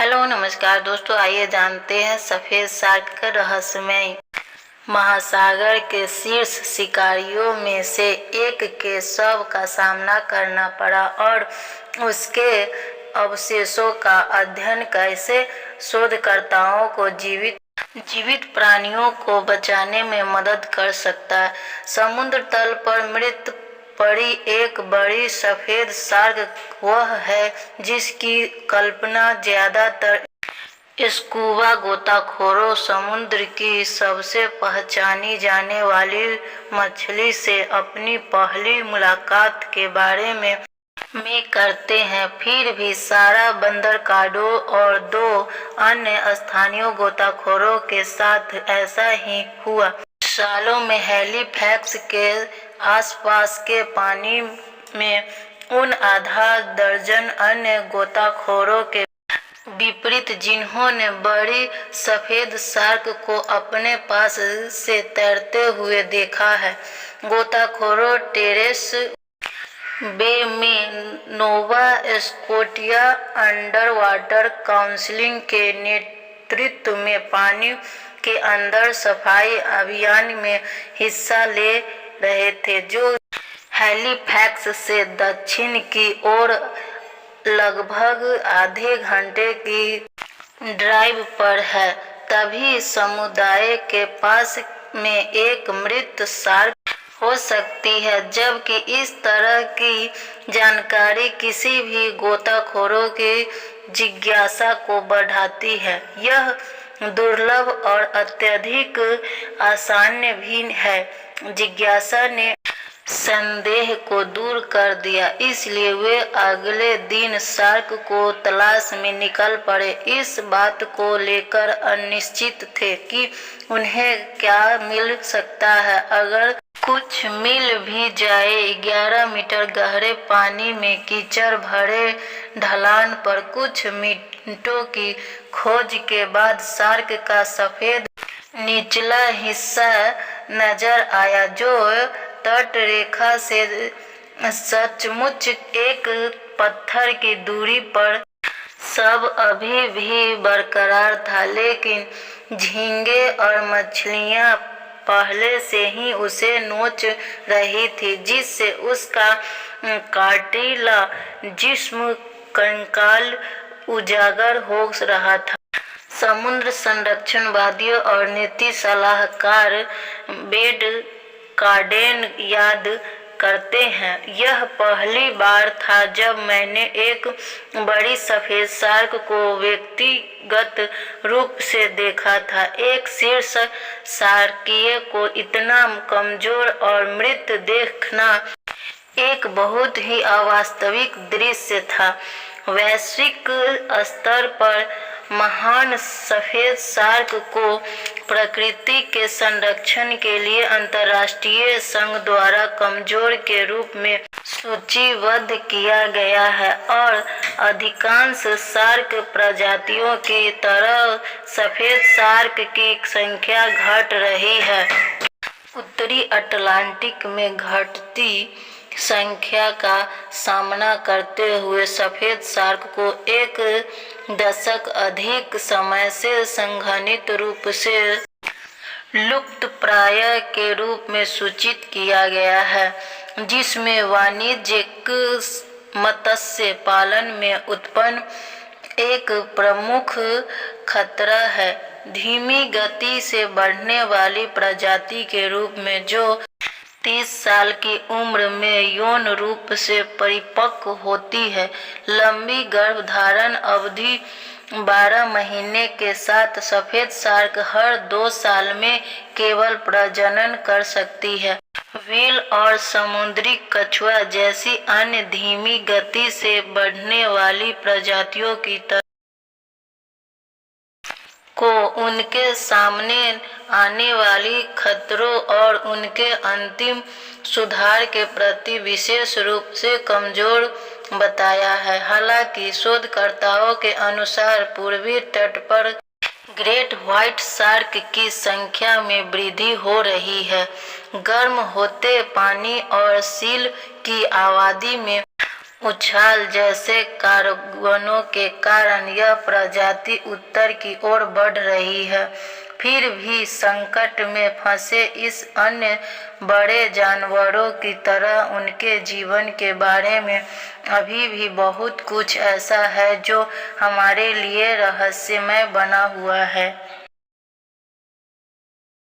Hello नमस्कार दोस्तों, आइए जानते हैं सफेद शार्क का रहस्यमय। महासागर के शीर्ष शिकारियों में से एक के शव का सामना करना पड़ा और उसके अवशेषों का अध्ययन कैसे शोधकर्ताओं को जीवित प्राणियों को बचाने में मदद कर सकता है। समुद्र तल पर मृत पड़ी एक बड़ी सफेद शार्क वह है जिसकी कल्पना ज्यादातर स्कूबा गोताखोरों समुद्र की सबसे पहचानी जाने वाली मछली से अपनी पहली मुलाकात के बारे में करते हैं। फिर भी सारा बंदरकाडो और दो अन्य स्थानीय गोताखोरों के साथ ऐसा ही हुआ। सालों में हैलीफैक्स के आसपास के पानी में उन आधा दर्जन अन्य गोताखोरों के विपरीत जिन्होंने बड़ी सफेद शार्क को अपने पास से तैरते हुए देखा है, गोताखोरों टेरेस बे में Nova Scotia under water council के नेतृत्व में पानी के अंदर सफाई अभियान में हिस्सा ले रहे थे, जो हैलीफैक्स से दक्षिण की ओर लगभग आधे घंटे की ड्राइव पर है। तभी समुदाय के पास में एक मृत शार्क हो सकती है, जबकि इस तरह की जानकारी किसी भी गोताखोरों की जिज्ञासा को बढ़ाती है। यह दुर्लभ और अत्यधिक आसान भी है। जिज्ञासा ने संदेह को दूर कर दिया, इसलिए वे अगले दिन शार्क को तलाश में निकल पड़े। इस बात को लेकर अनिश्चित थे कि उन्हें क्या मिल सकता है अगर कुछ मिल भी जाए। 11 मीटर गहरे पानी में कीचड़ भरे ढलान पर कुछ मिनटों की खोज के बाद शार्क का सफेद निचला हिस्सा नजर आया, जो तट रेखा से सचमुच एक पत्थर की दूरी पर सब अभी भी बरकरार था, लेकिन झींगे और मछलियां पहले से ही उसे नोच रही थी, जिससे उसका काटिला जिस्म कंकाल उजागर हो रहा था। समुद्र संरक्षणवादियों और नीति सलाहकार बेड कार्डेन याद करते हैं, यह पहली बार था जब मैंने एक बड़ी सफेद शार्क को व्यक्तिगत रूप से देखा था। एक शीर्ष शार्कीय को इतना कमजोर और मृत देखना एक बहुत ही अवास्तविक दृश्य था। वैश्विक स्तर पर महान सफेद शार्क को प्रकृति के संरक्षण के लिए अंतर्राष्ट्रीय संघ द्वारा कमजोर के रूप में सूचीबद्ध किया गया है, और अधिकांश शार्क प्रजातियों की तरह सफेद शार्क की संख्या घट रही है। उत्तरी अटलांटिक में घटती संख्या का सामना करते हुए सफेद शार्क को एक दशक अधिक समय से संघनित रूप से लुप्तप्राय के रूप में सूचित किया गया है, जिसमें वाणिज्यिक मत्स्य पालन में उत्पन्न एक प्रमुख खतरा है। धीमी गति से बढ़ने वाली प्रजाति के रूप में, जो 30 साल की उम्र में यौन रूप से परिपक्व होती है, लंबी गर्भधारण अवधि 12 महीने के साथ सफेद शार्क हर 2 साल में केवल प्रजनन कर सकती है। व्हेल और समुद्री कछुआ जैसी अन्य धीमी गति से बढ़ने वाली प्रजातियों की तरह को उनके सामने आने वाली खतरों और उनके अंतिम सुधार के प्रति विशेष रूप से कमजोर बताया है। हालांकि शोधकर्ताओं के अनुसार पूर्वी तट पर ग्रेट व्हाइट शार्क की संख्या में वृद्धि हो रही है। गर्म होते पानी और सील की आबादी में उछाल जैसे कार्बनों के कारण यह प्रजाति उत्तर की ओर बढ़ रही है। फिर भी संकट में फंसे इस अन्य बड़े जानवरों की तरह उनके जीवन के बारे में अभी भी बहुत कुछ ऐसा है जो हमारे लिए रहस्यमय बना हुआ है।